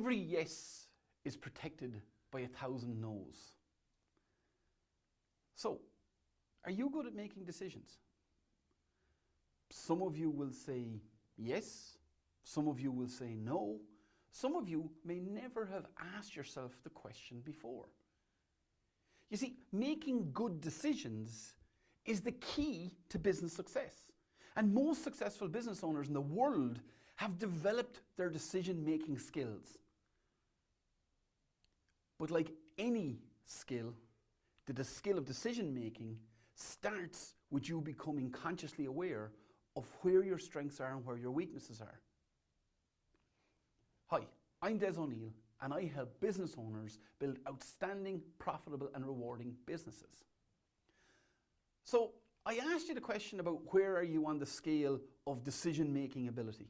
Every yes is protected by 1,000 no's. So, are you good at making decisions? Some of you will say yes, some of you will say no, some of you may never have asked yourself the question before. You see, making good decisions is the key to business success. And most successful business owners in the world have developed their decision-making skills. But like any skill, the skill of decision-making starts with you becoming consciously aware of where your strengths are and where your weaknesses are. Hi, I'm Des O'Neill, and I help business owners build outstanding, profitable and rewarding businesses. So I asked you the question about where are you on the scale of decision-making ability.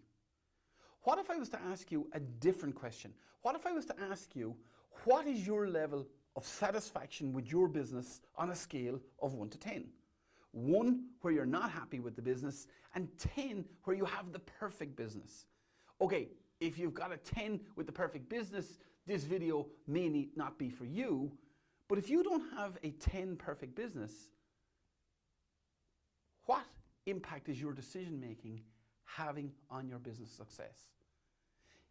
What if I was to ask you a different question? What if I was to ask you, what is your level of satisfaction with your business on a scale of 1 to 10? 1 where you're not happy with the business, and 10 where you have the perfect business. Okay, if you've got a 10 with the perfect business, this video may not be for you, but if you don't have a 10 perfect business, what impact is your decision making having on your business success?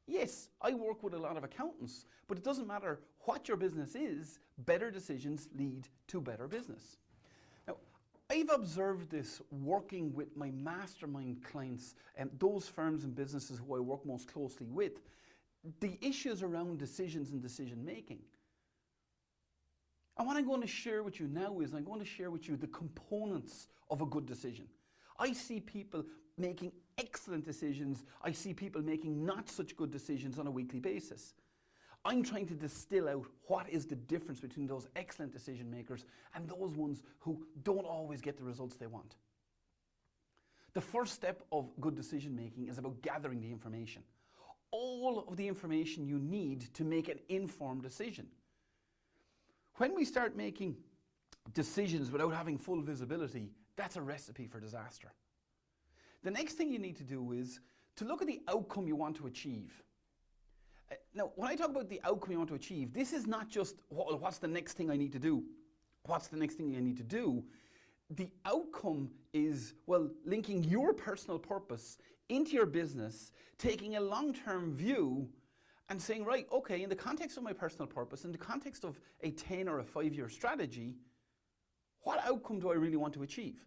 Yes, I work with a lot of accountants, but it doesn't matter what your business is, better decisions lead to better business. Now, I've observed this working with my mastermind clients and those firms and businesses who I work most closely with, the issues around decisions and decision making. And what I'm going to share with you now is I'm going to share with you the components of a good decision. I see people making excellent decisions. I see people making not such good decisions on a weekly basis. I'm trying to distill out what is the difference between those excellent decision makers and those ones who don't always get the results they want. The first step of good decision making is about gathering the information. All of the information you need to make an informed decision. When we start making decisions without having full visibility, that's a recipe for disaster. The next thing you need to do is to look at the outcome you want to achieve. Now, when I talk about the outcome you want to achieve, this is not just, well, what's the next thing I need to do? What's the next thing I need to do? The outcome is, well, linking your personal purpose into your business, taking a long-term view and saying, right, okay, in the context of my personal purpose, in the context of a 10 or a 5-year strategy, what outcome do I really want to achieve?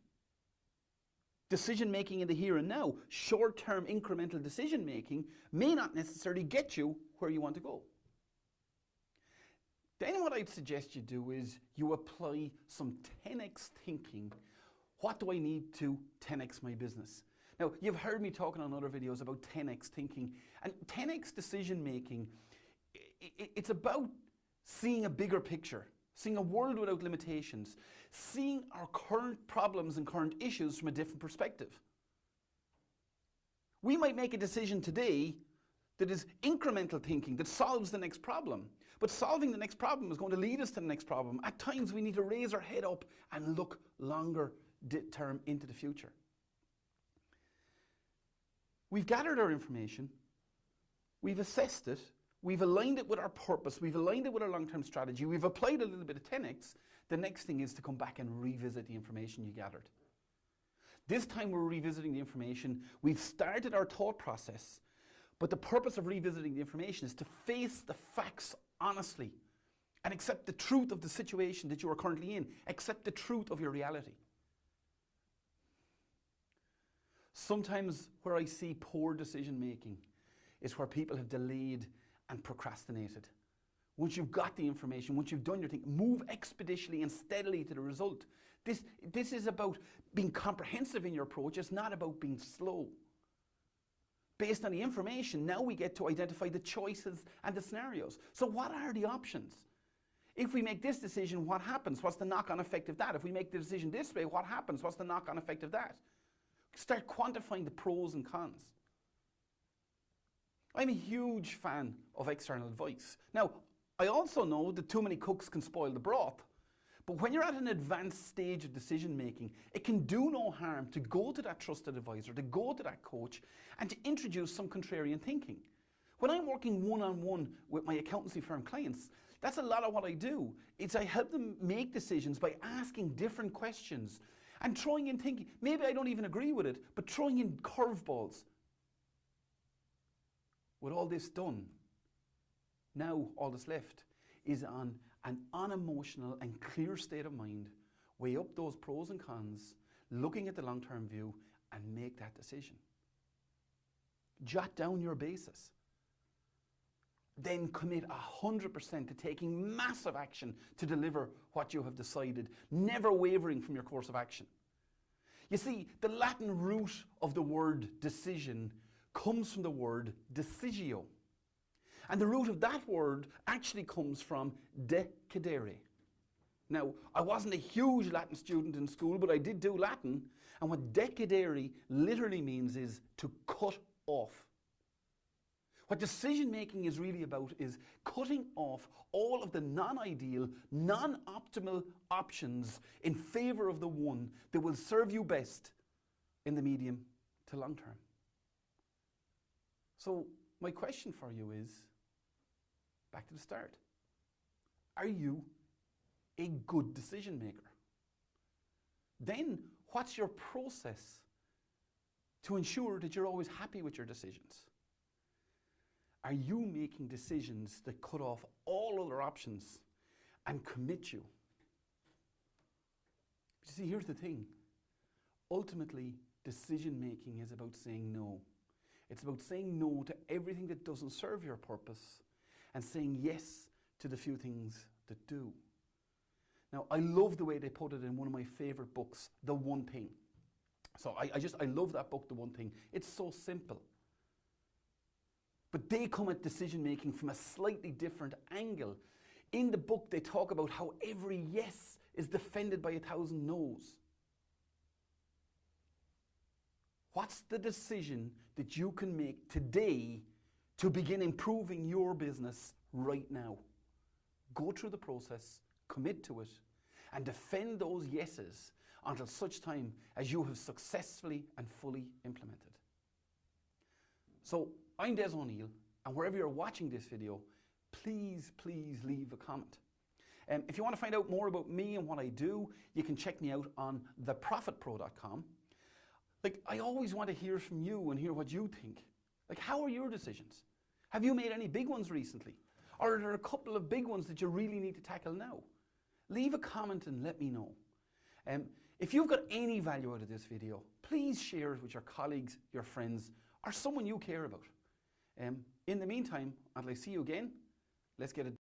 Decision making in the here and now, short-term incremental decision making may not necessarily get you where you want to go. Then what I'd suggest you do is you apply some 10x thinking. What do I need to 10x my business? Now, you've heard me talking on other videos about 10x thinking, and 10x decision making, it's about seeing a bigger picture, seeing a world without limitations, seeing our current problems and current issues from a different perspective. We might make a decision today that is incremental thinking, that solves the next problem. But solving the next problem is going to lead us to the next problem. At times we need to raise our head up and look longer term into the future. We've gathered our information, we've assessed it, we've aligned it with our purpose, we've aligned it with our long-term strategy, we've applied a little bit of 10x. The next thing is to come back and revisit the information you gathered. This time we're revisiting the information, we've started our thought process, but the purpose of revisiting the information is to face the facts honestly and accept the truth of the situation that you are currently in, accept the truth of your reality. Sometimes where I see poor decision making is where people have delayed and procrastinated. Once you've got the information, once you've done your thing, move expeditiously and steadily to the result. This is about being comprehensive in your approach. It's not about being slow. Based on the information, now we get to identify the choices and the scenarios. So what are the options? If we make this decision, what happens? What's the knock-on effect of that? If we make the decision this way, what happens? What's the knock-on effect of that? Start quantifying the pros and cons. I'm a huge fan of external advice. Now, I also know that too many cooks can spoil the broth. But when you're at an advanced stage of decision making, it can do no harm to go to that trusted advisor, to go to that coach, and to introduce some contrarian thinking. When I'm working one-on-one with my accountancy firm clients, that's a lot of what I do. It's I help them make decisions by asking different questions and throwing in thinking. Maybe I don't even agree with it, but throwing in curveballs. With all this done, now all that's left is on an unemotional and clear state of mind, weigh up those pros and cons, looking at the long-term view, and make that decision. Jot down your basis. Then commit 100% to taking massive action to deliver what you have decided, never wavering from your course of action. You see, the Latin root of the word decision comes from the word decisio. And the root of that word actually comes from decidere. Now, I wasn't a huge Latin student in school, but I did do Latin. And what decidere literally means is to cut off. What decision making is really about is cutting off all of the non-ideal, non-optimal options in favor of the one that will serve you best in the medium to long term. So my question for you is, back to the start. Are you a good decision maker? Then what's your process to ensure that you're always happy with your decisions? Are you making decisions that cut off all other options and commit you? But you see, here's the thing. Ultimately, decision making is about saying no. It's about saying no to everything that doesn't serve your purpose and saying yes to the few things that do. Now, I love the way they put it in one of my favorite books, The One Thing. So I love that book, The One Thing. It's so simple. But they come at decision making from a slightly different angle. In the book, they talk about how every yes is defended by 1,000 no's. What's the decision that you can make today to begin improving your business right now? Go through the process, commit to it, and defend those yeses until such time as you have successfully and fully implemented. So I'm Des O'Neill, and wherever you're watching this video, please leave a comment. If you want to find out more about me and what I do, you can check me out on theprofitpro.com. I always want to hear from you and hear what you think. How are your decisions? Have you made any big ones recently? Or are there a couple of big ones that you really need to tackle now? Leave a comment and let me know. If you've got any value out of this video, please share it with your colleagues, your friends, or someone you care about. In the meantime, until I see you again, let's get it